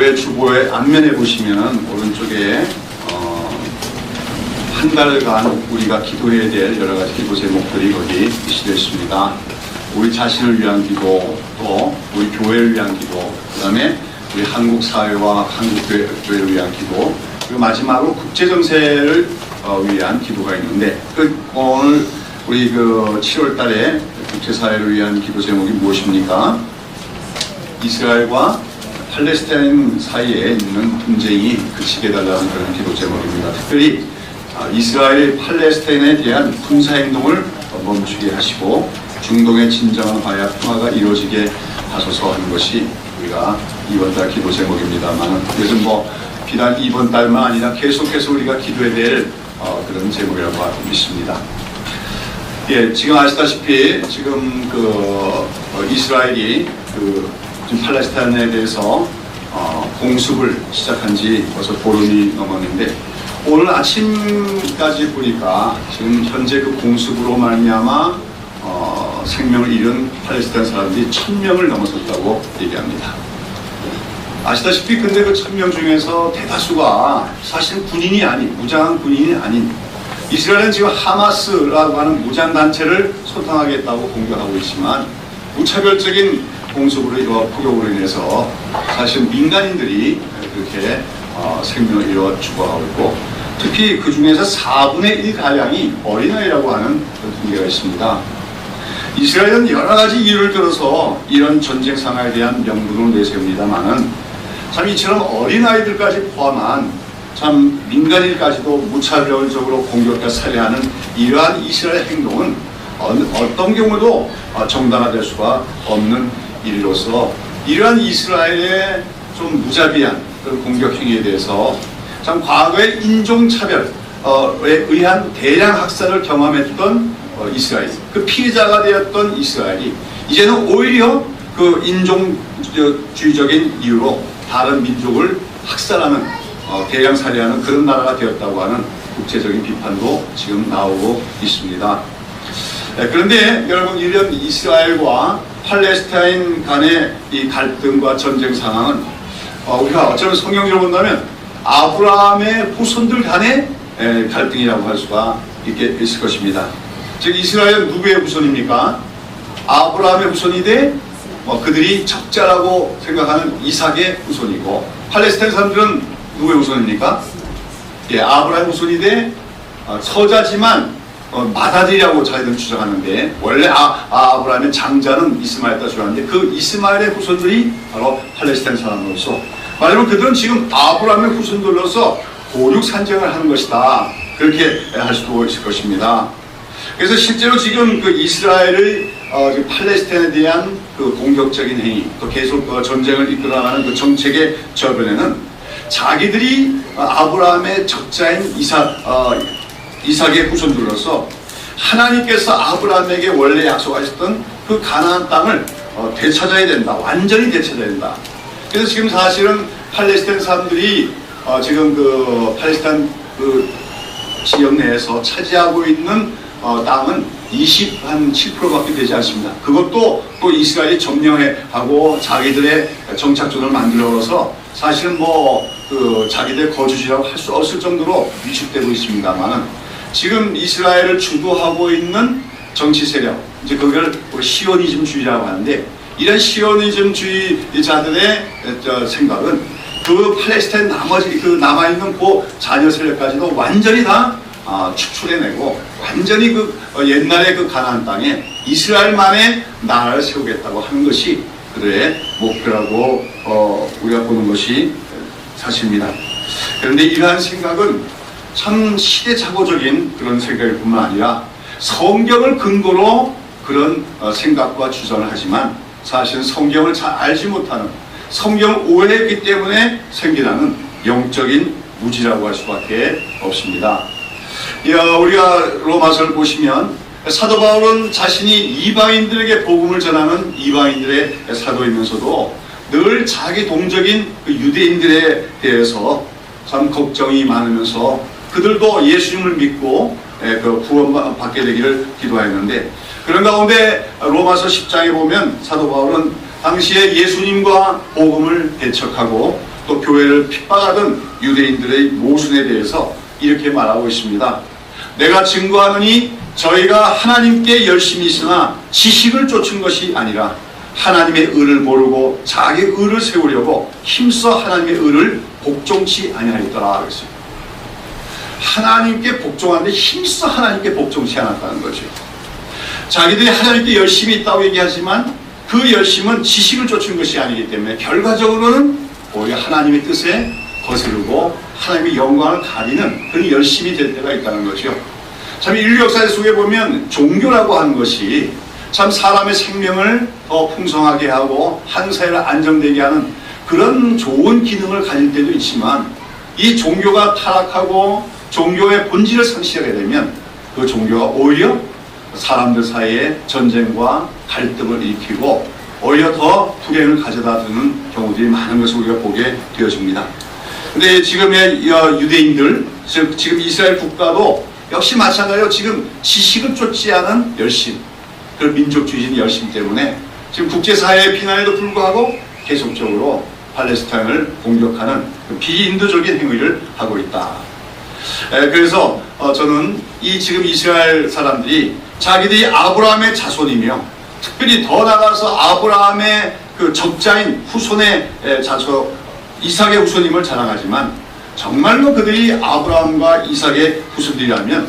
교회 주보의 앞면에 보시면 오른쪽에 한 달간 우리가 기도해야 될 여러 가지 기도 제목들이 거기 표시되어 있습니다. 우리 자신을 위한 기도, 또 우리 교회를 위한 기도, 그 다음에 우리 한국 사회와 한국 교회를 위한 기도, 그리고 마지막으로 국제 정세를 위한 기도가 있는데, 오늘 우리 7월 달에 국제 사회를 위한 기도 제목이 무엇입니까? 이스라엘과 팔레스타인 사이에 있는 분쟁이 그치게 해달라는 그런 기도 제목입니다. 특별히 이스라엘 팔레스타인에 대한 군사 행동을 멈추게 하시고 중동의 진정한 화해와 평화가 이루어지게 하소서 하는 것이 우리가 이번 달 기도 제목입니다만, 요즘 비단 이번 달만 아니라 계속해서 우리가 기도해야 될 그런 제목이라고 믿습니다. 예, 지금 아시다시피 지금 이스라엘이 지금 팔레스타인에 대해서 공습을 시작한 지 벌써 보름이 넘었는데, 오늘 아침까지 보니까 지금 현재 그 공습으로 말미암아 생명을 잃은 팔레스타인 사람들이 1000명을 넘어섰다고 얘기합니다. 아시다시피 근데 그 1000명 중에서 대다수가 사실 군인이 아닌, 무장한 군인이 아닌, 이스라엘은 지금 하마스라고 하는 무장단체를 소탕하겠다고 공격하고 있지만, 무차별적인 공습으로 폭격으로 인해서 사실 민간인들이 그렇게 생명을 잃어 죽어가고 있고, 특히 그 중에서 4분의 1가량이 어린아이라고 하는 그런 통계가 있습니다. 이스라엘은 여러 가지 이유를 들어서 이런 전쟁 상황에 대한 명분을 내세웁니다만은, 참 이처럼 어린아이들까지 포함한 참 민간인까지도 무차별적으로 공격과 살해하는 이러한 이스라엘 행동은 어떤 경우도 정당화될 수가 없는 일로서, 이러한 이스라엘의 좀 무자비한 그런 공격 행위에 대해서 참 과거의 인종차별에 의한 대량 학살을 경험했던 이스라엘, 그 피해자가 되었던 이스라엘이 이제는 오히려 그 인종주의적인 이유로 다른 민족을 학살하는, 대량 살해하는 그런 나라가 되었다고 하는 국제적인 비판도 지금 나오고 있습니다. 그런데 여러분, 이런 이스라엘과 팔레스타인 간의 이 갈등과 전쟁 상황은 우리가 어쩌면 성경적으로 본다면 아브라함의 후손들 간의 갈등이라고 할 수가 있을 것입니다. 즉 이스라엘은 누구의 후손입니까? 아브라함의 후손이 돼 그들이 적자라고 생각하는 이삭의 후손이고, 팔레스타인 사람들은 누구의 후손입니까? 예, 아브라함의 후손이 돼 서자지만 마다들이라고 자기들은 주장하는데, 원래 아브라함의 장자는 이스마엘이다 주장하는데, 그 이스마엘의 후손들이 바로 팔레스타인 사람으로서 말하면 그들은 지금 아브라함의 후손들로서 고륙 산정을 하는 것이다, 그렇게 할 수도 있을 것입니다. 그래서 실제로 지금 그 이스라엘의 팔레스타인에 대한 그 공격적인 행위, 또 계속 전쟁을 이끌어가는 그 정책의 저변에는 자기들이 아브라함의 적자인 이삭의 후손들로서 하나님께서 아브라함에게 원래 약속하셨던 그 가나안 땅을 되찾아야 된다, 완전히 되찾아야 된다. 그래서 지금 사실은 팔레스타인 사람들이 지금 그 팔레스타인 그 지역 내에서 차지하고 있는 땅은 27%밖에 되지 않습니다. 그것도 또 이스라엘이 점령하고 자기들의 정착존을 만들어서 사실은 그 자기들의 거주지라고 할 수 없을 정도로 위축되고 있습니다만은, 지금 이스라엘을 주도하고 있는 정치 세력, 이제 그걸 시오니즘주의라고 하는데, 이런 시오니즘주의자들의 생각은 그 팔레스타인 나머지 그 남아있는 그 자녀 세력까지도 완전히 다 축출해내고, 완전히 그 옛날의 그 가나안 땅에 이스라엘만의 나라를 세우겠다고 하는 것이 그들의 목표라고 우리가 보는 것이 사실입니다. 그런데 이러한 생각은 참 시대착오적인 그런 생각일 뿐만 아니라 성경을 근거로 그런 생각과 주장을 하지만, 사실은 성경을 잘 알지 못하는, 성경을 오해했기 때문에 생겨나는 영적인 무지라고 할 수밖에 없습니다. 우리가 로마서를 보시면 사도 바울은 자신이 이방인들에게 복음을 전하는 이방인들의 사도이면서도 늘 자기 동족인 그 유대인들에 대해서 참 걱정이 많으면서 그들도 예수님을 믿고 그 구원받게 되기를 기도하였는데, 그런 가운데 로마서 10장에 보면 사도 바울은 당시에 예수님과 복음을 배척하고 또 교회를 핍박하던 유대인들의 모순에 대해서 이렇게 말하고 있습니다. 내가 증거하노니 저희가 하나님께 열심히 있으나 지식을 쫓은 것이 아니라 하나님의 의를 모르고 자기 의를 세우려고 힘써 하나님의 의를 복종치 아니하였더라 그랬어요. 하나님께 복종하는데 힘써 하나님께 복종치 않았다는 거죠. 자기들이 하나님께 열심히 있다고 얘기하지만 그 열심은 지식을 쫓은 것이 아니기 때문에 결과적으로는 오히려 하나님의 뜻에 거스르고 하나님의 영광을 가리는 그런 열심이 될 때가 있다는 거죠. 참 인류 역사 속에 보면 종교라고 하는 것이 참 사람의 생명을 더 풍성하게 하고 한 사회를 안정되게 하는 그런 좋은 기능을 가질 때도 있지만 이 종교가 타락하고 종교의 본질을 상실하게 되면 그 종교가 오히려 사람들 사이에 전쟁과 갈등을 일으키고 오히려 더 불행을 가져다 주는 경우들이 많은 것을 우리가 보게 되어집니다. 근데 지금의 유대인들, 즉 지금 이스라엘 국가도 역시 마찬가지로 지금 지식을 쫓지 않은 열심, 그 민족주의적인 열심 때문에 지금 국제사회의 비난에도 불구하고 계속적으로 팔레스타인을 공격하는 그 비인도적인 행위를 하고 있다. 그래서 저는 이 지금 이스라엘 사람들이 자기들이 아브라함의 자손이며 특별히 더 나아가서 아브라함의 그 적자인 후손의 자손 이삭의 후손임을 자랑하지만 정말로 그들이 아브라함과 이삭의 후손들이라면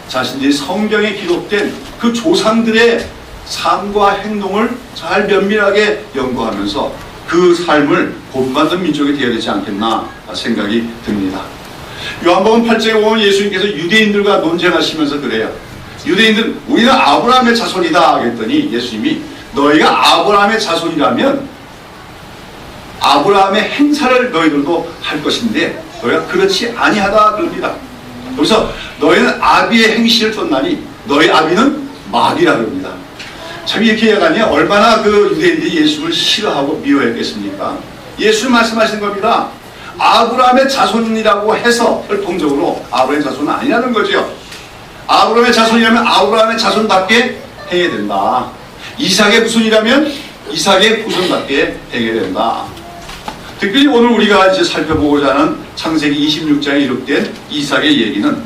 자신들이 성경에 기록된 그 조상들의 삶과 행동을 잘 면밀하게 연구하면서 그 삶을 본받는 민족이 되어야 되지 않겠나 생각이 듭니다. 요한복음 8장에 보면 예수님께서 유대인들과 논쟁하시면서 그래요. 유대인들 우리는 아브라함의 자손이다 그랬더니 예수님이 너희가 아브라함의 자손이라면 아브라함의 행사를 너희들도 할 것인데 너희가 그렇지 아니하다 그럽니다. 그래서 너희는 아비의 행실을 쫓나니 너희 아비는 마귀라 그럽니다. 참 이렇게 얘기하니 얼마나 그 유대인들이 예수를 싫어하고 미워했겠습니까? 예수 말씀하시는 겁니다. 아브라함의 자손이라고 해서 혈통적으로 아브라함의 자손은 아니라는 거죠. 아브라함의 자손이라면 아브라함의 자손답게 행해야 된다. 이삭의 후손이라면 이삭의 후손답게 행해야 된다. 특별히 오늘 우리가 이제 살펴보고자 하는 창세기 26장에 기록된 이삭의 얘기는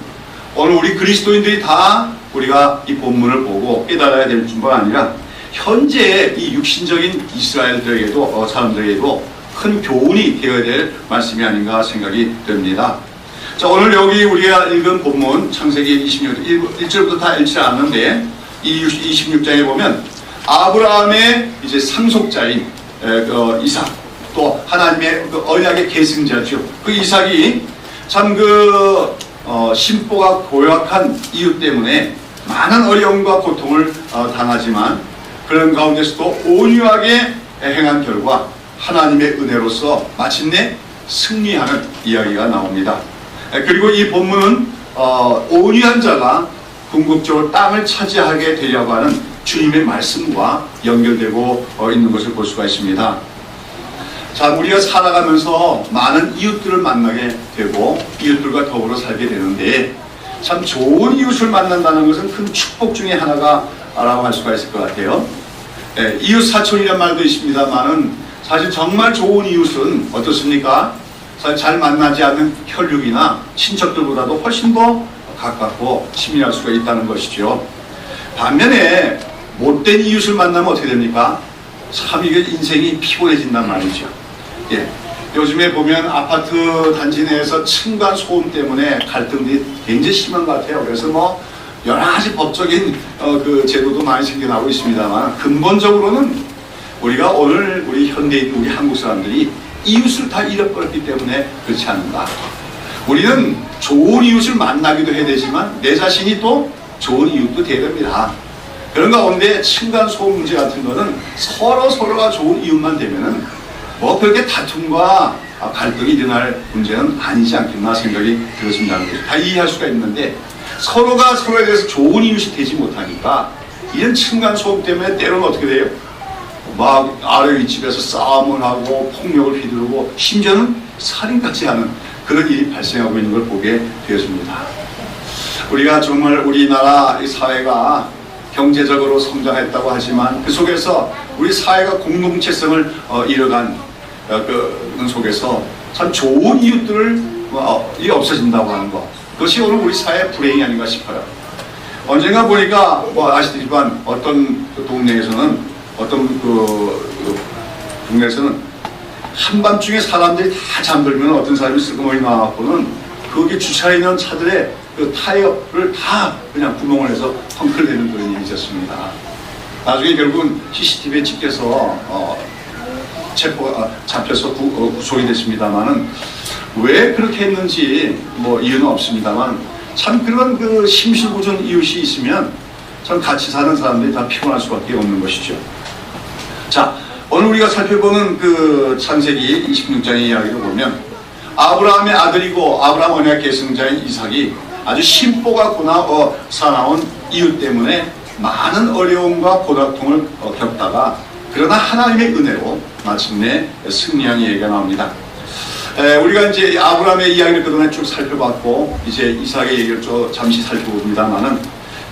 오늘 우리 그리스도인들이 다 우리가 이 본문을 보고 깨달아야 될 뿐만 아니라 현재 이 육신적인 이스라엘들에게도 사람들에게도 큰 교훈이 되어야 될 말씀이 아닌가 생각이 됩니다. 자, 오늘 여기 우리가 읽은 본문 창세기 26장 1절부터 다 읽지 않는데 이 26장에 보면 아브라함의 이제 상속자인 이삭 또 하나님의 그 언약의 계승자죠. 그 이삭이 참 심보가 고약한 이유 때문에 많은 어려움과 고통을 당하지만 그런 가운데서도 온유하게 행한 결과 하나님의 은혜로서 마침내 승리하는 이야기가 나옵니다. 그리고 이 본문은 온유한 자가 궁극적으로 땅을 차지하게 되려고 하는 주님의 말씀과 연결되고 있는 것을 볼 수가 있습니다. 자, 우리가 살아가면서 많은 이웃들을 만나게 되고 이웃들과 더불어 살게 되는데 참 좋은 이웃을 만난다는 것은 큰 축복 중에 하나가 라고 할 수가 있을 것 같아요. 이웃 사촌이란 말도 있습니다만은 사실 정말 좋은 이웃은 어떻습니까? 사실 잘 만나지 않는 혈육이나 친척들보다도 훨씬 더 가깝고 친밀할 수가 있다는 것이죠. 반면에 못된 이웃을 만나면 어떻게 됩니까? 참 이게 인생이 피곤해진단 말이죠. 예. 요즘에 보면 아파트 단지 내에서 층간 소음 때문에 갈등들이 굉장히 심한 것 같아요. 그래서 뭐 여러 가지 법적인 그 제도도 많이 생겨나고 있습니다만 근본적으로는 우리가 오늘 우리 현대인 우리 한국 사람들이 이웃을 다 잃어버렸기 때문에 그렇지 않는가. 우리는 좋은 이웃을 만나기도 해야 되지만 내 자신이 또 좋은 이웃도 돼야 됩니다. 그런 가운데 층간 소음 문제 같은 거는 서로가 좋은 이웃만 되면은 뭐 그렇게 다툼과 갈등이 일어날 문제는 아니지 않겠나 생각이 들었습니다. 다 이해할 수가 있는데 서로가 서로에 대해서 좋은 이웃이 되지 못하니까 이런 층간 소음 때문에 때로는 어떻게 돼요? 막 아래 윗집에서 싸움을 하고 폭력을 휘두르고 심지어는 살인까지 하는 그런 일이 발생하고 있는 걸 보게 되었습니다. 우리가 정말 우리나라 이 사회가 경제적으로 성장했다고 하지만 그 속에서 우리 사회가 공동체성을 잃어간 그 속에서 참 좋은 이웃들을 이 없어진다고 하는 것, 그것이 오늘 우리 사회의 불행이 아닌가 싶어요. 언젠가 보니까 아시겠지만 어떤 동네에서는 한밤중에 사람들이 다 잠들면 어떤 사람이 슬그머니 나와갖고는 거기 주차해 있는 차들의 그 타이어를 다 그냥 구멍을 해서 펑크를 내는 그런 일이 있었습니다. 나중에 결국은 CCTV에 찍혀서 잡혀서 구속이 됐습니다만은 왜 그렇게 했는지 이유는 없습니다만 참 그런 그 심술궂은 이웃이 있으면 참 같이 사는 사람들이 다 피곤할 수밖에 없는 것이죠. 자, 오늘 우리가 살펴보는 그 창세기 26장의 이야기를 보면 아브라함의 아들이고 아브라함 언약 계승자인 이삭이 아주 심보가 사나운 이유 때문에 많은 어려움과 고달통을 겪다가 그러나 하나님의 은혜로 마침내 승리한 얘기가 나옵니다. 우리가 이제 아브라함의 이야기를 그동안 쭉 살펴봤고 이제 이삭의 얘기를 좀 잠시 살펴봅니다만은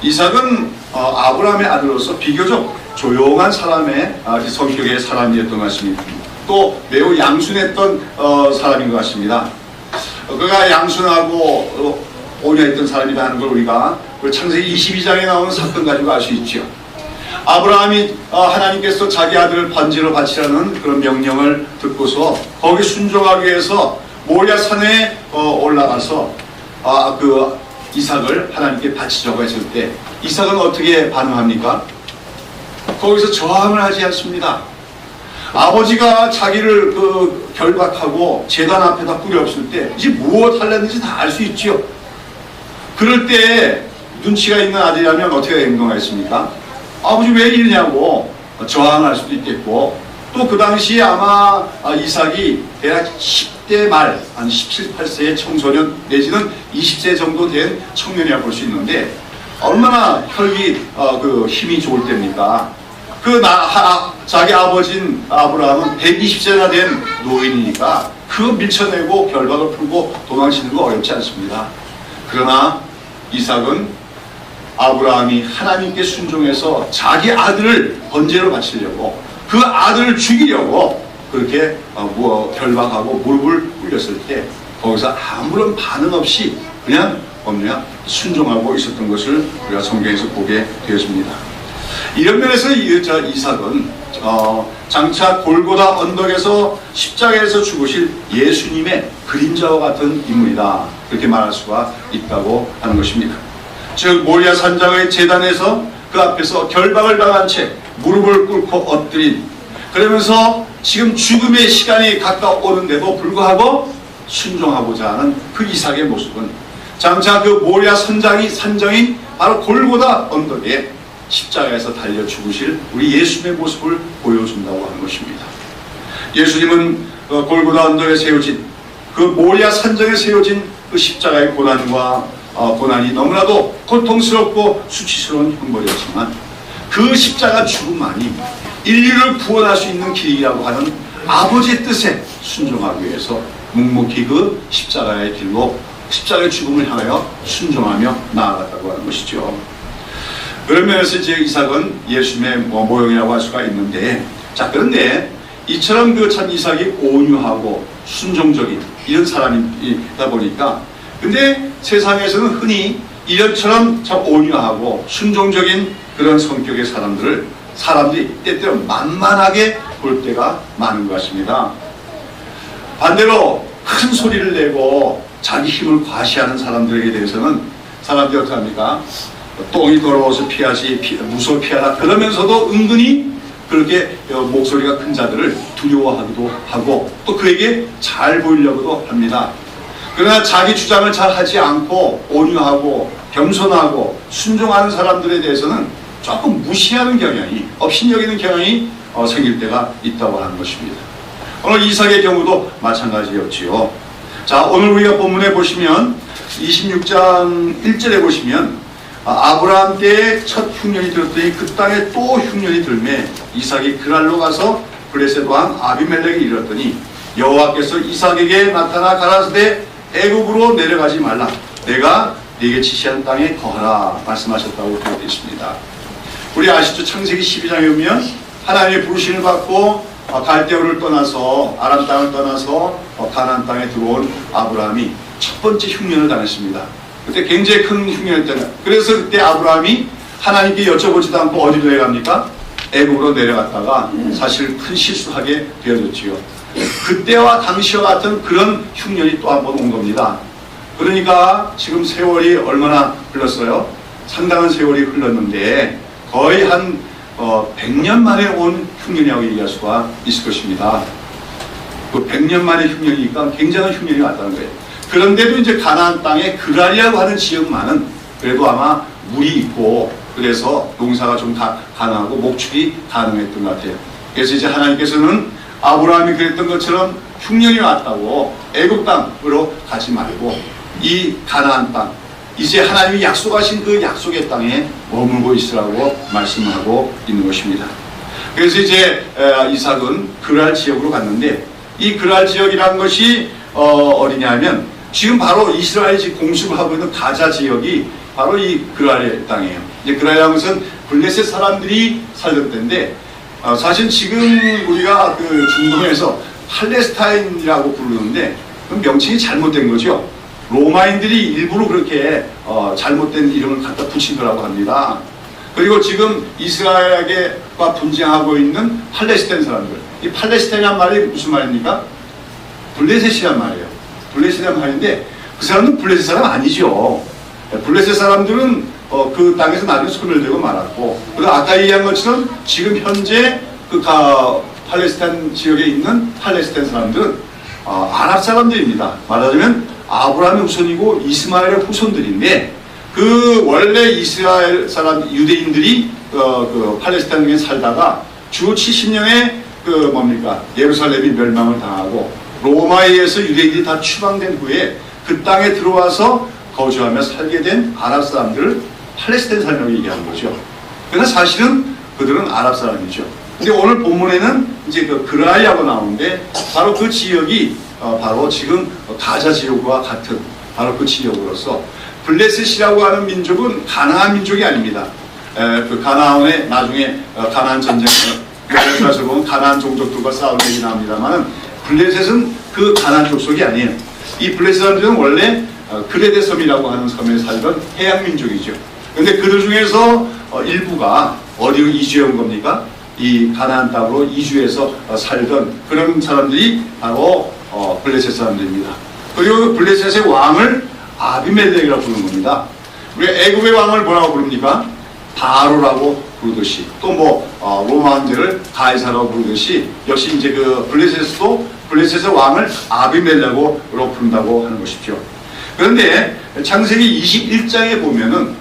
이삭은 아브라함의 아들로서 비교적 조용한 사람의 성격의 사람이었던 것 같습니다. 또 매우 양순했던 사람인 것 같습니다. 그가 양순하고 온유했던 사람이다 하는 걸 우리가 창세기 22장에 나오는 사건 가지고 알 수 있죠. 아브라함이 하나님께서 자기 아들을 번제로 바치라는 그런 명령을 듣고서 거기 순종하기 위해서 모리아 산에 올라가서 그 이삭을 하나님께 바치자고 했을 때 이삭은 어떻게 반응합니까? 거기서 저항을 하지 않습니다. 아버지가 자기를 결박하고 제단 앞에다 꾸려없을 때 이제 무엇 하려는지 다 알 수 있죠. 그럴 때 눈치가 있는 아들이라면 어떻게 행동하겠습니까? 아버지 왜 이러냐고 저항할 수도 있겠고, 또 그 당시에 아마 이삭이 대략 10대 말, 한 17, 18세의 청소년 내지는 20세 정도 된 청년이라 볼 수 있는데 얼마나 혈기 힘이 좋을 때입니까? 자기 아버지인 아브라함은 120세나 된 노인이니까 그거 밀쳐내고 결박을 풀고 도망치는 거 어렵지 않습니다. 그러나 이삭은 아브라함이 하나님께 순종해서 자기 아들을 번제로 바치려고 그 아들을 죽이려고 그렇게 결박하고 무릎을 꿇렸을 때 거기서 아무런 반응 없이 그냥 순종하고 있었던 것을 우리가 성경에서 보게 되었습니다. 이런 면에서 이삭은 장차 골고다 언덕에서 십자가에서 죽으실 예수님의 그림자와 같은 인물이다, 그렇게 말할 수가 있다고 하는 것입니다. 즉 모리아 산장의 제단에서 그 앞에서 결박을 당한 채 무릎을 꿇고 엎드린, 그러면서 지금 죽음의 시간이 가까워오는데도 불구하고 순종하고자 하는 그 이삭의 모습은 장차 그 모리아 산정인 바로 골고다 언덕에 십자가에서 달려 죽으실 우리 예수님의 모습을 보여준다고 하는 것입니다. 예수님은 골고다 언덕에 세워진 그 모리아 산정에 세워진 그 십자가의 고난이 너무나도 고통스럽고 수치스러운 형벌이었지만 그 십자가 죽음만이 인류를 구원할 수 있는 길이라고 하는 아버지의 뜻에 순종하기 위해서 묵묵히 그 십자가의 길로 십자가의 죽음을 향하여 순종하며 나아갔다고 하는 것이죠. 그런 면에서 이제 이삭은 예수님의 모형이라고 할 수가 있는데, 자, 그런데 이처럼 참 이삭이 온유하고 순종적인 이런 사람이다 보니까, 근데 세상에서는 흔히 이런처럼 참 온유하고 순종적인 그런 성격의 사람들이 때때로 만만하게 볼 때가 많은 것 같습니다. 반대로 큰 소리를 내고 자기 힘을 과시하는 사람들에게 대해서는 사람들이 어떻게 합니까? 똥이 더러워서 피하지, 무서워 피하라, 그러면서도 은근히 그렇게 목소리가 큰 자들을 두려워하기도 하고 또 그에게 잘 보이려고도 합니다. 그러나 자기 주장을 잘 하지 않고 온유하고 겸손하고 순종하는 사람들에 대해서는 조금 무시하는 경향이, 업신여기는 경향이 생길 때가 있다고 하는 것입니다. 오늘 이삭의 경우도 마찬가지였지요. 자, 오늘 우리가 본문에 보시면 26장 1절에 보시면 아브라함 때에 첫 흉년이 들었더니 그 땅에 또 흉년이 들매 이삭이 그랄로 가서 블레셋 왕 아비멜렉에 이르렀더니 여호와께서 이삭에게 나타나 가라사대 애굽으로 내려가지 말라, 내가 네게 지시한 땅에 거하라 말씀하셨다고 되어 있습니다. 우리 아시죠? 창세기 12장에 보면 하나님의 부르심을 받고 갈대우를 떠나서 아람 땅을 떠나서 가나안 땅에 들어온 아브라함이 첫 번째 흉년을 당했습니다. 그때 굉장히 큰 흉년이었잖아요. 그래서 그때 아브라함이 하나님께 여쭤보지도 않고 어디로 내려갑니까? 애국으로 내려갔다가 사실 큰 실수하게 되어졌지요. 그때와 당시와 같은 그런 흉년이 또 한 번 온 겁니다. 그러니까 지금 세월이 얼마나 흘렀어요? 상당한 세월이 흘렀는데 거의 한 100년 만에 온 흉년이라고 얘기할 수가 있을 것입니다. 그 100년 만의 흉년이니까 굉장한 흉년이 왔다는 거예요. 그런데도 이제 가나안 땅에 그랄이라고 하는 지역만은 그래도 아마 물이 있고 그래서 농사가 좀 가능하고 목축이 가능했던 것 같아요. 그래서 이제 하나님께서는 아브라함이 그랬던 것처럼 흉년이 왔다고 애굽 땅으로 가지 말고 이 가나안 땅, 이제 하나님이 약속하신 그 약속의 땅에 머물고 있으라고 말씀하고 있는 것입니다. 그래서 이제 이삭은 그랄 지역으로 갔는데 이 그랄 지역이라는 것이 어디냐 하면 지금 바로 이스라엘이 공습을 하고 있는 가자 지역이 바로 이 그랄의 땅이에요. 이제 그랄이라는 것은 블레셋 사람들이 살던 데인데 사실 지금 우리가 그 중동에서 팔레스타인이라고 부르는데 그 명칭이 잘못된 거죠. 로마인들이 일부러 그렇게 잘못된 이름을 갖다 붙인 거라고 합니다. 그리고 지금 이스라엘과 분쟁하고 있는 팔레스타인 사람들, 이 팔레스타인이란 말이 무슨 말입니까? 블레셋이란 말이에요. 블레셋이란 말인데 그 사람은 블레셋 사람 아니죠. 블레셋 사람들은 그 땅에서 나중에 소멸되고 말았고, 그리고 아까 얘기한 것처럼 지금 현재 그 팔레스타인 지역에 있는 팔레스타인 사람들은 아랍 사람들입니다. 말하자면 아브라함의 후손이고 이스마엘의 후손들인데 그 원래 이스라엘 사람 유대인들이 그 팔레스타인에 살다가 주 70년에 그 뭡니까 예루살렘이 멸망을 당하고 로마에 의해서 유대인들이 다 추방된 후에 그 땅에 들어와서 거주하며 살게 된 아랍 사람들을 팔레스타인 사람이라고 얘기하는 거죠. 그러나 사실은 그들은 아랍 사람이죠. 근데 오늘 본문에는 이제 그 그랄이라고 나오는데 바로 그 지역이 바로 지금 가자 지역과 같은 바로 그 지역으로서 블레셋이라고 하는 민족은 가나안 민족이 아닙니다. 그 가나안에 나중에 가나안 전쟁에서 보면 가나안 종족들과 싸울 얘기 나옵니다만 블레셋은 그 가나안 족속이 아니에요. 이 블레셋 사람들은 원래 그레데 섬이라고 하는 섬에 살던 해양 민족이죠. 그런데 그들 중에서 일부가 어디로 이주해 온 겁니까? 이 가나안 땅으로 이주해서 살던 그런 사람들이 바로 블레셋 사람들입니다. 그리고 블레셋의 왕을 아비멜렉이라고 부르는 겁니다. 우리 애굽의 왕을 뭐라고 부릅니까? 바로라고 부르듯이 또 뭐 로마 황제를 가이사라고 부르듯이 역시 이제 그 블레셋도 블레셋의 왕을 아비멜렉으로 부른다고 하는 것이죠. 그런데 창세기 21장에 보면은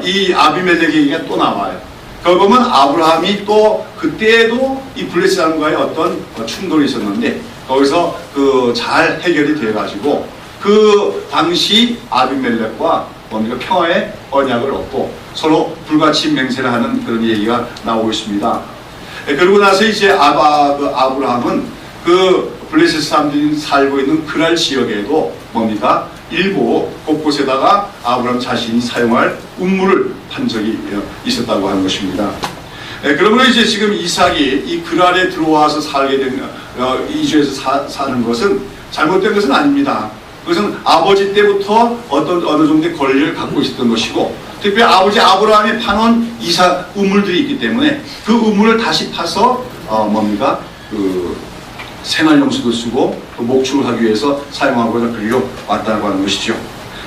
이 아비멜렉 얘기가 또 나와요. 거기 보면 아브라함이 또 그때에도 이 블레셋 사람과의 어떤 충돌이 있었는데 거기서 그 잘 해결이 돼가지고 그 당시 아비멜렉과 뭡니까 평화의 언약을 얻고 서로 불같이 맹세를 하는 그런 얘기가 나오고 있습니다. 그러고 나서 이제 아브라함은 그 블레셋 사람들이 살고 있는 그랄 지역에도 뭡니까 일부 곳곳에다가 아브라함 자신이 사용할 우물을 판 적이 있었다고 하는 것입니다. 그러므로 이제 지금 이삭이 이 그랄에 들어와서 살게 된 이주해서 사는 것은 잘못된 것은 아닙니다. 그것은 아버지 때부터 어느 정도의 권리를 갖고 있었던 것이고 특별히 아버지 아브라함이 파놓은 이삭 우물들이 있기 때문에 그 우물을 다시 파서 뭡니까 그 생활용수도 쓰고 또 목축을 하기 위해서 사용하고자 그리로 왔다고 하는 것이죠.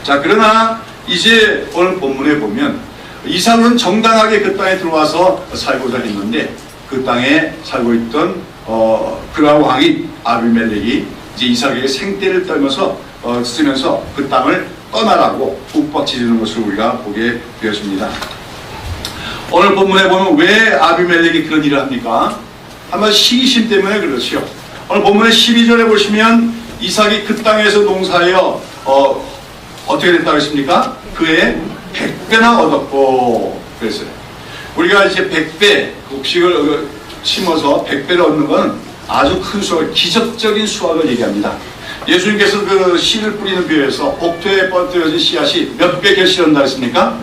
자 그러나 이제 오늘 본문에 보면 이삭은 정당하게 그 땅에 들어와서 살고자 했는데 그 땅에 살고 있던 그라 왕이 아비멜렉이 이제 이삭에게 생떼를 쓰면서 그 땅을 떠나라고 윽박지르는 것을 우리가 보게 되었습니다. 오늘 본문에 보면 왜 아비멜렉이 그런 일을 합니까? 아마 시기심 때문에 그렇죠. 오늘 본문의 12절에 보시면 이삭이 그 땅에서 농사하여 어떻게 됐다고 했습니까? 그에 100배나 얻었고 그랬어요. 우리가 이제 100배 곡식을 심어서 100배를 얻는 건 아주 큰 수확, 기적적인 수확을 얘기합니다. 예수님께서 그 씨를 뿌리는 비유에서 복토에 뻗어진 씨앗이 몇 배 결실한다 했습니까?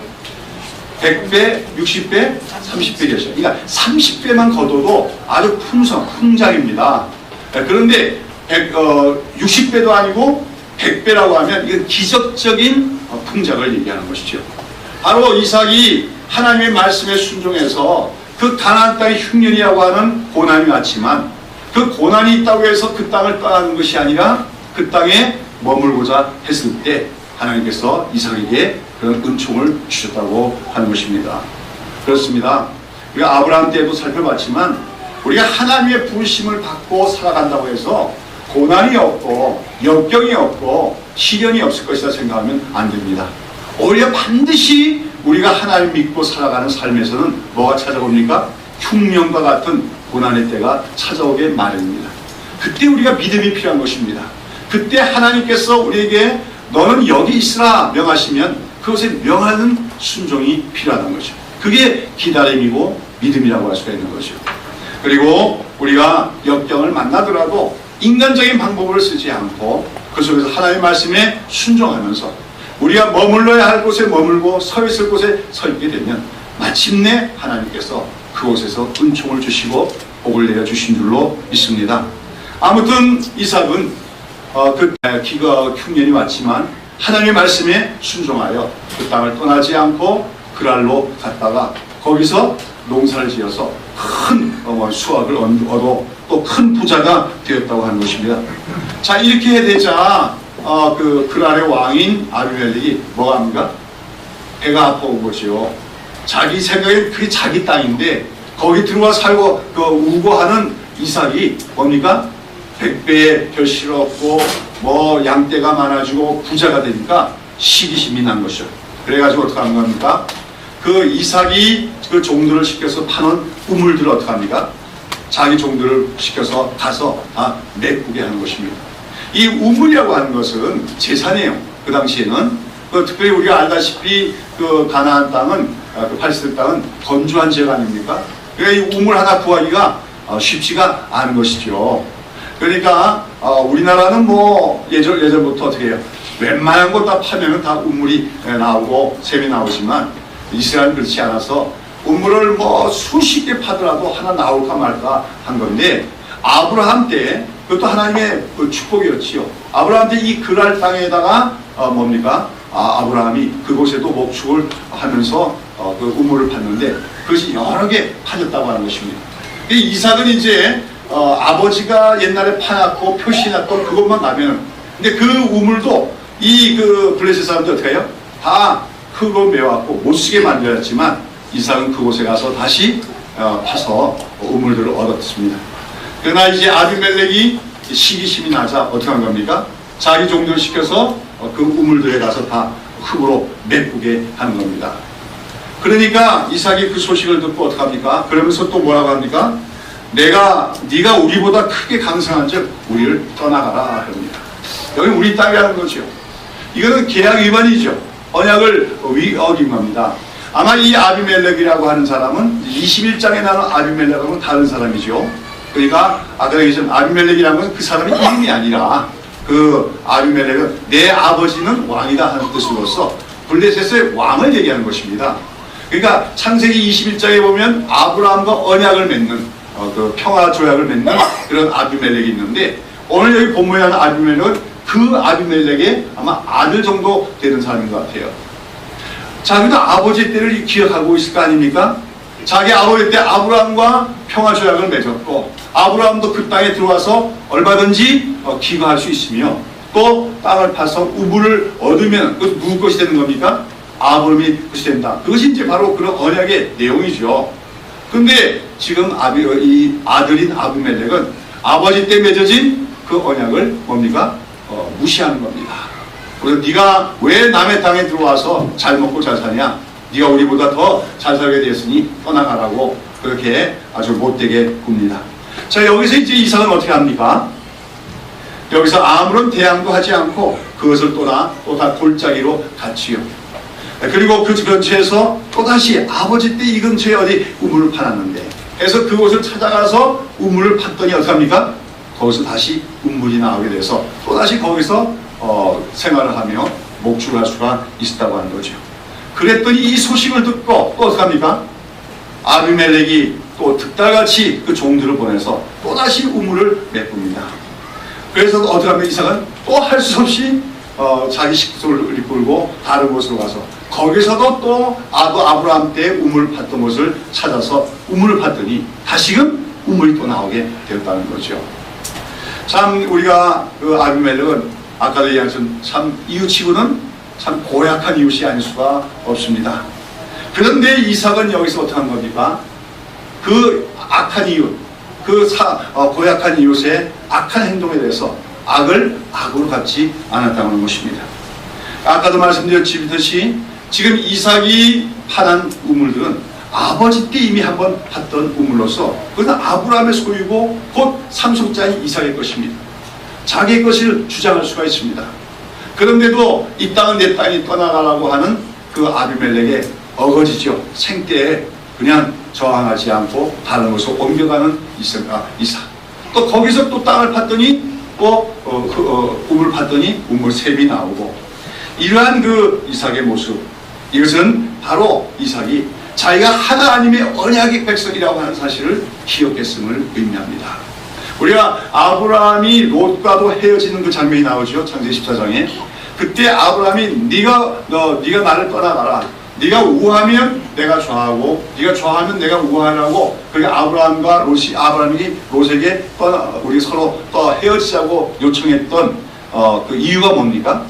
100배, 60배, 30배 계셔. 그러니까 30배만 거둬도 아주 풍장입니다. 그런데 60배도 아니고 100배라고 하면 이건 기적적인 풍작을 얘기하는 것이죠. 바로 이삭이 하나님의 말씀에 순종해서 그 가나안 땅의 흉년이라고 하는 고난이 왔지만 그 고난이 있다고 해서 그 땅을 떠나는 것이 아니라 그 땅에 머물고자 했을 때 하나님께서 이삭에게 그런 은총을 주셨다고 하는 것입니다. 그렇습니다. 우리가 아브라함 때도 살펴봤지만 우리가 하나님의 부르심을 받고 살아간다고 해서 고난이 없고 역경이 없고 시련이 없을 것이다 생각하면 안 됩니다. 오히려 반드시 우리가 하나님 믿고 살아가는 삶에서는 뭐가 찾아옵니까? 흉년과 같은 고난의 때가 찾아오게 마련입니다. 그때 우리가 믿음이 필요한 것입니다. 그때 하나님께서 우리에게 너는 여기 있으라 명하시면 그것에 명하는 순종이 필요하다는 것이죠. 그게 기다림이고 믿음이라고 할 수가 있는 것이죠. 그리고 우리가 역경을 만나더라도 인간적인 방법을 쓰지 않고 그 속에서 하나님의 말씀에 순종하면서 우리가 머물러야 할 곳에 머물고 서 있을 곳에 서 있게 되면 마침내 하나님께서 그곳에서 은총을 주시고 복을 내려주신 줄로 믿습니다. 아무튼 이삭은 그 기가 흉년이 왔지만 하나님의 말씀에 순종하여 그 땅을 떠나지 않고 그랄로 갔다가 거기서 농사를 지어서 큰 수확을 얻어 또 큰 부자가 되었다고 하는 것입니다. 자, 이렇게 되자 그 그랄의 왕인 아비멜렉이 뭐가 합니까? 배가 아파온 거죠. 자기 생각엔 그게 자기 땅인데 거기 들어와 살고 그 우거하는 이삭이 뭡니까? 100배의 결실을 얻고 뭐 양떼가 많아지고 부자가 되니까 시기심이 난 것이죠. 그래가지고 어떻게 하는 겁니까? 그 이삭이 그 종들을 시켜서 파는 우물들을 어떻게 합니까? 자기 종들을 시켜서 가서 다 메꾸게 하는 것입니다. 이 우물이라고 하는 것은 재산이에요. 그 당시에는 특별히 우리가 알다시피 그 가나안 땅은 그 팔스틴 땅은 건조한 지역 아닙니까? 그러니까 이 우물 하나 구하기가 쉽지가 않은 것이죠. 그러니까 우리나라는 뭐 예전부터 어떻게 해요? 웬만한 거 다 파면은 다 우물이 나오고 샘이 나오지만 이스라엘은 그렇지 않아서 우물을 뭐 수십 개 파더라도 하나 나올까 말까 한 건데 아브라함 때 그것도 하나님의 그 축복이었지요. 아브라함 때 이 그랄 땅에다가 뭡니까? 아브라함이 그곳에도 목축을 하면서 그 우물을 팠는데 그것이 여러 개 파졌다고 하는 것입니다. 이삭은 이제 아버지가 옛날에 파놨고 표시해놨던 그것만 나면 근데 그 우물도 이 그 블레셋 사람들 어떻게 해요? 다 흙으로 메워갖고 못쓰게 만들었지만 이삭은 그곳에 가서 다시 파서 우물들을 얻었습니다. 그러나 이제 아비멜렉이 시기심이 나자 어떻게 한 겁니까? 자기 종들을 시켜서 그 우물들에 가서 다 흙으로 메꾸게 하는 겁니다. 그러니까 이삭이 그 소식을 듣고 어떻게 합니까? 그러면서 또 뭐라고 합니까? 네가 우리보다 크게 강성한 즉 우리를 떠나가라 합니다. 여기 우리 땅이라는 거죠. 이거는 계약 위반이죠. 언약을 어긴 겁니다. 아마 이 아비멜렉이라고 하는 사람은 21장에 나오는 아비멜렉하고는 다른 사람이죠. 그러니까 아까 얘기했던 아비멜렉이라는 것은 그 사람의 이름이 아니라 그 아비멜렉은 내 아버지는 왕이다 하는 뜻으로서 블레셋의 왕을 얘기하는 것입니다. 그러니까 창세기 21장에 보면 아브라함과 언약을 맺는 그 평화 조약을 맺는 그런 아비멜렉이 있는데 오늘 여기 본문에 하는 아비멜렉은 그 아비멜렉의 아마 아들 정도 되는 사람인 것 같아요. 자, 그래도 아버지 때를 기억하고 있을 거 아닙니까? 자기 아버지 때 아브라함과 평화 조약을 맺었고 아브라함도 그 땅에 들어와서 얼마든지 기거할 수 있으며 또 땅을 파서 우물을 얻으면 그것이 누구 것이 되는 겁니까? 아브라함이 것이 된다. 그것이 이제 바로 그런 언약의 내용이죠. 근데 지금 이 아들인 아비멜렉은 아버지 때 맺어진 그 언약을 뭡니까? 무시하는 겁니다. 그래서 네가 왜 남의 땅에 들어와서 잘 먹고 잘 사냐? 네가 우리보다 더 잘 살게 되었으니 떠나가라고 그렇게 아주 못되게 굽니다. 자, 여기서 이제 이삭은 어떻게 합니까? 여기서 아무런 대항도 하지 않고 그것을 또 다 골짜기로 갔지요. 그리고 그 근처에서 또다시 아버지 때 이 근처에 어디 우물을 파놨는데 그래서 그곳을 찾아가서 우물을 팠더니 어떻게 합니까? 거기서 다시 우물이 나오게 돼서 또다시 거기서 생활을 하며 목축을 할 수가 있었다고 하는 거죠. 그랬더니 이 소식을 듣고 또 어떡합니까? 아비멜렉이 또 득달같이 그 종들을 보내서 또다시 우물을 메꿉니다. 그래서 어떡하면 이삭은 또 할 수 없이 자기 식소를 이끌고 다른 곳으로 가서 거기서도 또 아브라함 때 우물 팠던 곳을 찾아서 우물을 팠더니 다시금 우물이 또 나오게 되었다는 거죠. 참 우리가 그 아비멜렉은 아까도 얘기한 참 이웃치고는 참 고약한 이웃이 아닐 수가 없습니다. 그런데 이삭은 여기서 어떻게 한 겁니까? 그 악한 이웃, 고약한 이웃의 악한 행동에 대해서 악을 악으로 갚지 않았다는 것입니다. 아까도 말씀드렸듯이 지금 이삭이 파는 우물들은 아버지 때 이미 한번 팠던 우물로서 그것은 아브라함의 소유고 곧 상속자인 이삭의 것입니다. 자기의 것을 주장할 수가 있습니다. 그런데도 이 땅은 내 땅이 떠나가라고 하는 그 아비멜렉의 어거지죠. 생때에 그냥 저항하지 않고 다른 곳으로 옮겨가는 이삭. 또 거기서 또 땅을 팠더니 또 우물을 팠더니 우물 샘이 나오고 이러한 그 이삭의 모습, 이것은 바로 이삭이 자기가 하나님의 언약의 백성이라고 하는 사실을 기억했음을 의미합니다. 우리가 아브라함이 롯과도 헤어지는 그 장면이 나오죠. 창세기 14장에. 그때 아브라함이 네가 나를 떠나가라. 네가 우하면 내가 좌하고 네가 좌하면 내가 우하라고 그게 아브라함이 롯에게 우리 서로 또 헤어지자고 요청했던 그 이유가 뭡니까?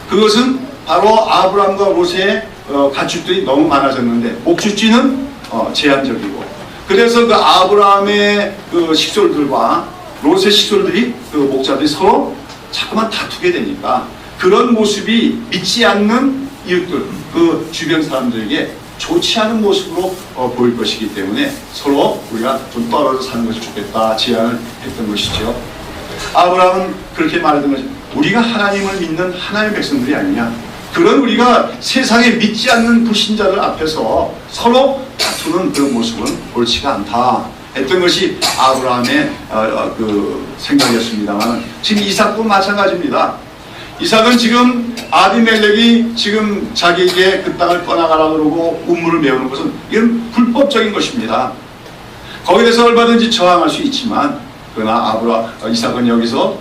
그것은 바로 아브라함과 롯의 가축들이 너무 많아졌는데 목축지는 제한적이고 그래서 그 아브라함의 그 식솔들과 롯의 식솔들이 그 목자들이 서로 자꾸만 다투게 되니까 그런 모습이 믿지 않는 이웃들, 그 주변 사람들에게 좋지 않은 모습으로 보일 것이기 때문에 서로 우리가 좀 떨어져 사는 것이 좋겠다 제안을 했던 것이죠. 아브라함은 그렇게 말했던 것이 우리가 하나님을 믿는 하나님의 백성들이 아니냐. 그런 우리가 세상에 믿지 않는 불신자들 앞에서 서로 다투는 그런 모습은 옳지가 않다 했던 것이 아브라함의 그 생각이었습니다만 지금 이삭도 마찬가지입니다. 이삭은 지금 아비멜렉이 지금 자기에게 그 땅을 떠나가라 그러고 우물을 메우는 것은 이건 불법적인 것입니다. 거기에 대해서 얼마든지 저항할 수 있지만 그러나 이삭은 여기서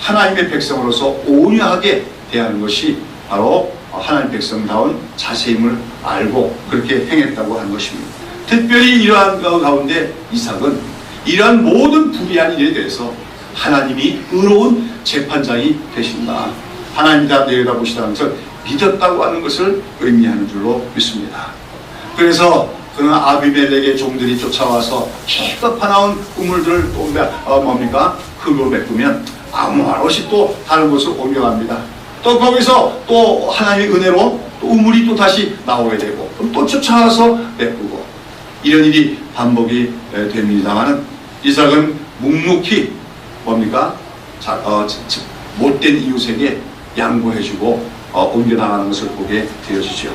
하나님의 백성으로서 온유하게 대하는 것이 바로 하나님 백성다운 자세임을 알고 그렇게 행했다고 하는 것입니다. 특별히 이러한 가운데 이삭은 이러한 모든 불의한 일에 대해서 하나님이 의로운 재판장이 되신다. 하나님이 다 내려다보시다는 것을 믿었다고 하는 것을 의미하는 줄로 믿습니다. 그래서 그는 아비멜렉의 종들이 쫓아와서 기껏 파나온 우물들을 또 뭡니까? 흙으로 메꾸면 아무 말 없이 또 다른 곳으로 옮겨갑니다. 또 거기서 또 하나님의 은혜로 또 우물이 또 다시 나오게 되고 또 쫓아와서 메꾸고 이런 일이 반복이 됩니다만 이삭은 묵묵히 뭡니까? 못된 이웃에게 양보해주고 옮겨나가는 것을 보게 되어지죠.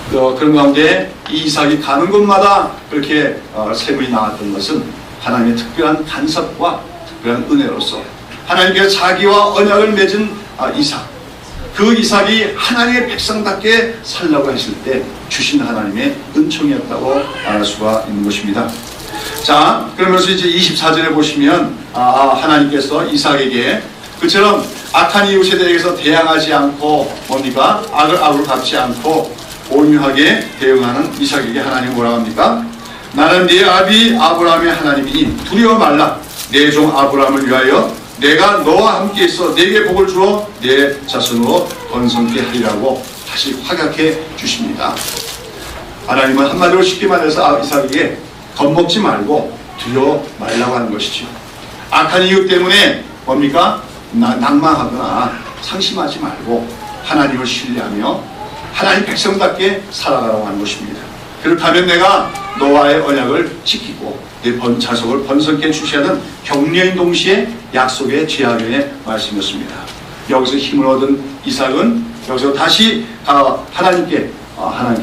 그런 가운데 이 이삭이 가는 곳마다 그렇게 샘이 나왔던 것은 하나님의 특별한 간섭과 특별한 은혜로서 하나님께서 자기와 언약을 맺은 이삭, 그 이삭이 하나님의 백성답게 살라고 했을 때 주신 하나님의 은총이었다고 알 수가 있는 것입니다. 자, 그러면서 이제 24절에 보시면 하나님께서 이삭에게 그처럼 악한 이웃에 대해서 대항하지 않고 뭡니까? 악을 악으로 갚지 않고 온유하게 대응하는 이삭에게 하나님이 뭐라고 합니까? 나는 네 아비 아브라함의 하나님이니 두려워 말라. 내 종 아브라함을 위하여 내가 너와 함께 있어 네게 복을 주어 내 자손으로 번성케 하리라고 다시 확약해 주십니다. 하나님은 한마디로 쉽게 말해서 이삭에게 겁먹지 말고 두려워 말라고 하는 것이죠. 악한 이유 때문에 뭡니까? 낭망하거나 상심하지 말고 하나님을 신뢰하며 하나님 백성답게 살아가라고 하는 것입니다. 그렇다면 내가 너와의 언약을 지키고 내 자손을 번성케 주시하는 격려인 동시에 약속의 제약의 말씀이었습니다. 여기서 힘을 얻은 이삭은 여기서 다시 하나님께